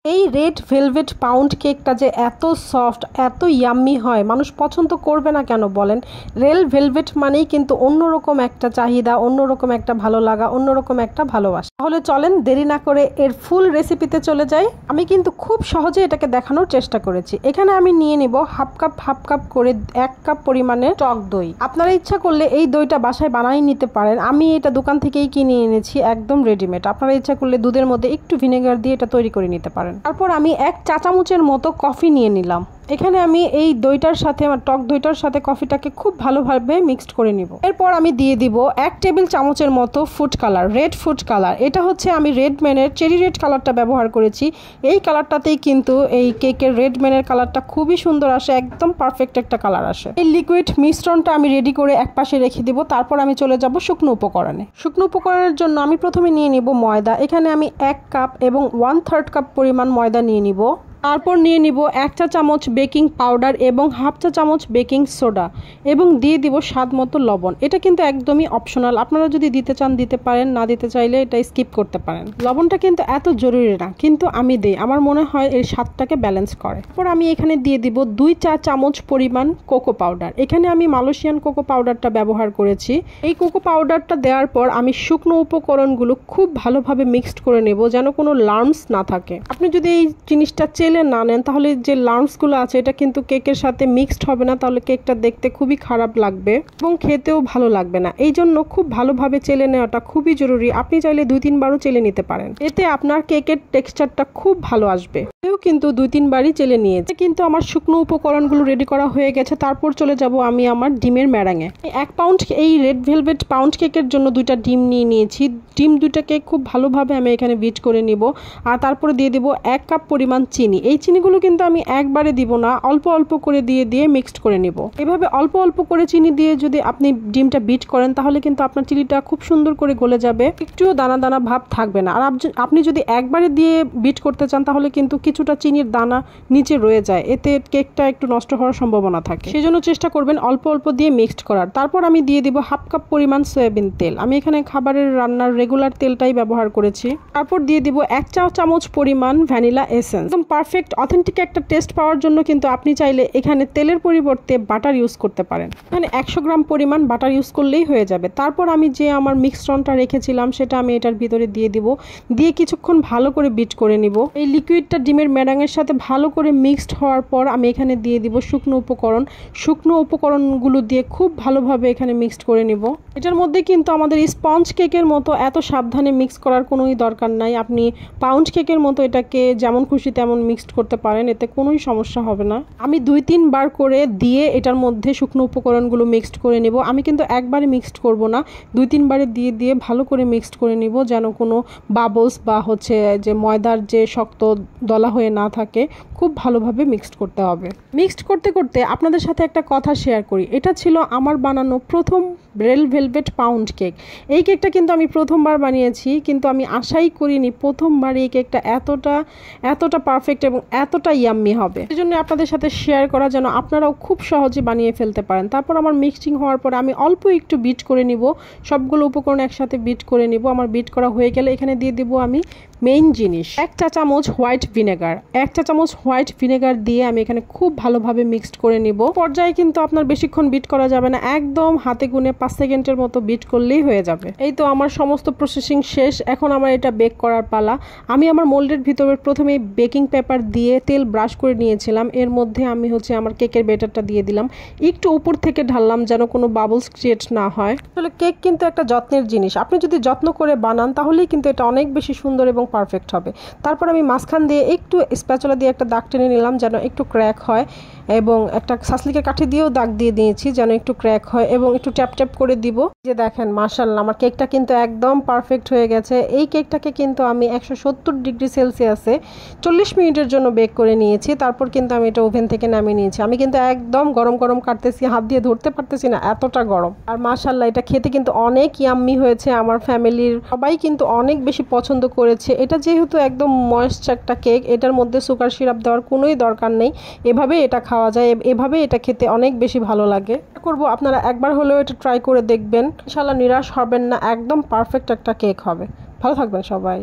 এই red velvet pound কেকটা যে এত সফট এত ইয়াম্মি হয়, মানুষ পছন্দ করবে না কেন বলেন? রেড ভেলভেট মানেই কিন্তু অন্যরকম একটা চাহিদা, অন্যরকম একটা ভালো লাগা, অন্যরকম একটা ভালোবাসা। তাহলে চলেন দেরি না করে এর ফুল রেসিপিতে চলে যাই। আমি কিন্তু খুব সহজে এটাকে দেখানোর চেষ্টা করেছি। এখানে আমি নিয়ে নিব হাফ কাপ করে 1 কাপ পরিমাণে টক দই। আপনারা ইচ্ছা করলে এই দইটা বাসায় বানিয়ে নিতে পারেন। আমি এটা দোকান থেকেই কিনে এনেছি, একদম রেডিমেড। আপনারা ইচ্ছা করলে দুধের মধ্যে একটু ভিনেগার দিয়ে এটা তৈরি করে নিতে পারেন। তারপর আমি 1 চা চামচের মতো কফি নিয়ে নিলাম। এখানে আমি এই দইটার সাথে, আমার টক দইটার সাথে কফিটাকে খুব ভালোভাবে মিক্সড করে নিব। এরপর আমি দিয়ে দিব 1 টেবিল চামচের মতো food colour, red food colour. এটা হচ্ছে আমি রেডম্যানের চেরি রেড কালারটা ব্যবহার করেছি। এই কালারটাতেই কিন্তু এই কেকের রেডম্যানের কালারটা খুবই সুন্দর আসে, একদম পারফেক্ট একটা কালার আসে। এই লিকুইড মিশ্রণটা আমি রেডি করে একপাশে রেখে দিব। তারপর আমি চলে যাব শুকনো উপকরণে। শুকনো উপকরণের জন্য আমি প্রথমে নিয়ে নিব ময়দা। এখানে আমি 1 কাপ এবং 1/3 কাপ পরিমাণ ময়দা নিয়ে নিব। তারপর নিয়ে নিব 1 চা চামচ বেকিং পাউডার এবং হাফ চা চামচ বেকিং সোডা এবং দিয়ে দিব স্বাদ মতো লবণ। এটা কিন্তু একদমই অপশনাল, আপনারা যদি দিতে চান দিতে পারেন, না দিতে চাইলে এটা স্কিপ করতে পারেন। লবণটা কিন্তু এত জরুরি না, কিন্তু আমি দেই, আমার মনে হয় এর স্বাদটাকে ব্যালেন্স করে। তারপর আমি এখানে দিয়ে দিব 2 চা চামচ পরিমাণ কোকো পাউডার। এখানে আমি মালয়েশিয়ান কোকো পাউডারটা ব্যবহার করেছি। এই কোকো পাউডারটা দেওয়ার পর আমি শুকনো উপকরণগুলো খুব ভালোভাবে মিক্সড করে নেব, যেন কোনো লাম্পস না থাকে। আপনি যদি এই জিনিসটা না নেন তাহলে যে লাম্পসগুলো আছে এটা কিন্তু কেকের সাথে মিক্সড হবে না, তাহলে কেকটা দেখতে খুবই খারাপ লাগবে এবং খেতেও ভালো লাগবে না। এই জন্য খুব ভালোভাবে চেলে নেওয়াটা খুবই জরুরি। আপনি চাইলে 2-3 বারও চেলে নিতে পারেন, এতে আপনার কেকের টেক্সচারটা খুব ভালো আসবে। কিন্তু 2-3 বারই চেলে নিয়েছে। কিন্তু আমার শুকনো উপকরণগুলো রেডি করা হয়ে গেছে। তারপর চলে যাব আমি আমার ডিমের ম্যারাঙে। 1 পাউন্ড এই রেড ভেলভেট পাউন্ড কেকের জন্য 2টা ডিম নিয়ে নিয়েছি। ডিম 2টাকে খুব ভালোভাবে আমি এখানে বিট করে নিব। আর তারপরে দিয়ে দিব 1 কাপ পরিমাণ চিনি। এই চিনিগুলো কিন্তু আমি একবারে দিব না, অল্প অল্প করে দিয়ে মিক্সড করে নিব। এভাবে অল্প অল্প করে চিনি দিয়ে যদি আপনি ডিমটা বিট করেন তাহলে কিন্তু আপনার চিনিটা খুব সুন্দর করে গলে যাবে, একটুও দানা দানা ভাব থাকবে না। আর আপনি যদি একবারে দিয়ে বিট করতে চান তাহলে কিন্তু কিছুটা চিনির দানা নিচে রয়ে যায়, এতে কেকটা একটু নষ্ট হওয়ার সম্ভাবনা থাকে। সেজন্য চেষ্টা করবেন অল্প অল্প দিয়ে মিক্সড করার। তারপর আমি দিয়ে দিব হাফ কাপ পরিমাণ সয়াবিন তেল। আমি এখানে খাবারের রান্নার রেগুলার তেলটাই ব্যবহার করেছি। তারপর দিয়ে দিব 1 চা চামচ পরিমাণ ভ্যানিলা এসেন্স। একদম পারফেক্ট অথেন্টিক একটা টেস্ট পাওয়ার জন্য কিন্তু আপনি চাইলে এখানে তেলের পরিবর্তে বাটার ইউজ করতে পারেন। এখানে 100 গ্রাম পরিমাণ বাটার ইউজ করলেই হয়ে যাবে। তারপর আমি যে আমার মিশ্রণটা রেখেছিলাম সেটা আমি এটার ভিতরে দিয়ে দিব, দিয়ে কিছুক্ষণ ভালো করে বিট করে নিব। এই লিকুইডটা ডিমের ম্যারাঙের সাথে ভালো করে মিক্সড হওয়ার পর আমি এখানে দিয়ে দিব শুকনো উপকরণ। শুকনো উপকরণগুলো দিয়ে খুব ভালোভাবে এখানে মিক্সড করে নিব। এটার মধ্যে কিন্তু আমাদের স্পঞ্জ কেকের মতো এত সাবধানে মিক্স করার কোনোই দরকার নাই। আপনি পাউন্ড কেকের মতো এটাকে যেমন খুশি তেমন মিক্সড করতে পারেন, এতে কোনোই সমস্যা হবে না। আমি 2-3 বার করে দিয়ে এটার মধ্যে শুকনো উপকরণগুলো মিক্সড করে নেব। আমি কিন্তু একবারে মিক্সড করব না, 2-3 বারে দিয়ে ভালো করে মিক্সড করে নিব, যেন কোনো বাবলস বা হচ্ছে যে ময়দার যে শক্ত দলা হয়ে না থাকে। খুব ভালোভাবে মিক্সড করতে হবে। মিক্সড করতে করতে আপনাদের সাথে একটা কথা শেয়ার করি। এটা ছিল আমার বানানো প্রথম রেড ভেলভেট পাউন্ড কেক। এই কেকটা কিন্তু আমি প্রথমবার বানিয়েছি, কিন্তু আমি আশাই করিনি প্রথমবার এই কেকটা এতটা পারফেক্ট এবং এতটা ইয়াম্মি হবে। এই জন্য আপনাদের সাথে শেয়ার করা, যেন আপনারাও খুব সহজে বানিয়ে ফেলতে পারেন। তারপর আমার মিক্সিং হওয়ার পরে আমি অল্প একটু বিট করে নিব, সবগুলো উপকরণ একসাথে বিট করে নিব। আমার বিট করা হয়ে গেলে এখানে দিয়ে দিব আমি মেইন জিনিস, 1 চা চামচ হোয়াইট ভিনেগার। 1 চা চামচ হোয়াইট ভিনেগার দিয়ে আমি এখানে খুব ভালোভাবে মিক্সড করে নিব। পর্যায়ে কিন্তু আপনার বেশিক্ষণ বিট করা যাবে না, একদম হাতে গুনে 5 সেকেন্ডের মতো বিট করলেই হয়ে যাবে। এই তো আমার সমস্ত প্রসেসিং শেষ। এখন আমার এটা বেক করার পালা। আমি আমার মোল্ডের ভিতরে প্রথমে বেকিং পেপার দিয়ে তেল ব্রাশ করে নিয়েছিলাম। এর মধ্যে আমি আমার কেকের ব্যাটারটা দিয়ে দিলাম, একটু উপর থেকে ঢাললাম যেন কোনো বাবলস ক্রিয়েট না হয়। আসলে কেক কিন্তু একটা যত্নের জিনিস, আপনি যদি যত্ন করে বানান তাহলেই কিন্তু এটা অনেক বেশি সুন্দর এবং পারফেক্ট হবে। তারপর আমি মাঝখান দিয়ে একটু স্প্যাচুলা দিয়ে একটা দাগ টেনে নিলাম যেন একটু ক্র্যাক হয়, এবং একটা সাসলিকের কাঠি দিয়েও দাগ দিয়ে দিয়েছি যেন একটু ক্র্যাক হয়, এবং একটু ট্যাপ করে দিব। যে দেখেন মাশাআল্লাহ আমার কেকটা কিন্তু একদম পারফেক্ট হয়ে গেছে। এই কেকটাকে কিন্তু আমি 170 ডিগ্রি সেলসিয়াসে 40 মিনিটের জন্য বেক করে নিয়েছি। তারপর কিন্তু আমি এটা ওভেন থেকে নামিয়ে নিয়েছি। আমি কিন্তু একদম গরম গরম কাটতেছি, হাত দিয়ে ধরতে পারতেছি না, এতটা গরম। আর মাশাআল্লাহ এটা খেতে কিন্তু অনেক ইয়াম্মি হয়েছে। আমার ফ্যামিলির সবাই কিন্তু অনেক বেশি পছন্দ করেছে। এটা যেহেতু একদম ময়েস্ট একটা কেক, এটার মধ্যে সুগার সিরাপ দেওয়ার কোনোই দরকার নেই, এভাবে এটা খাওয়া যায়, এভাবে এটা খেতে অনেক বেশি ভালো লাগে। করব আপনারা একবার হলেও এটা ট্রাই করে দেখবেন, ইনশাআল্লাহ নিরাশ হবেন না, একদম পারফেক্ট একটা কেক হবে। ভালো থাকবেন সবাই।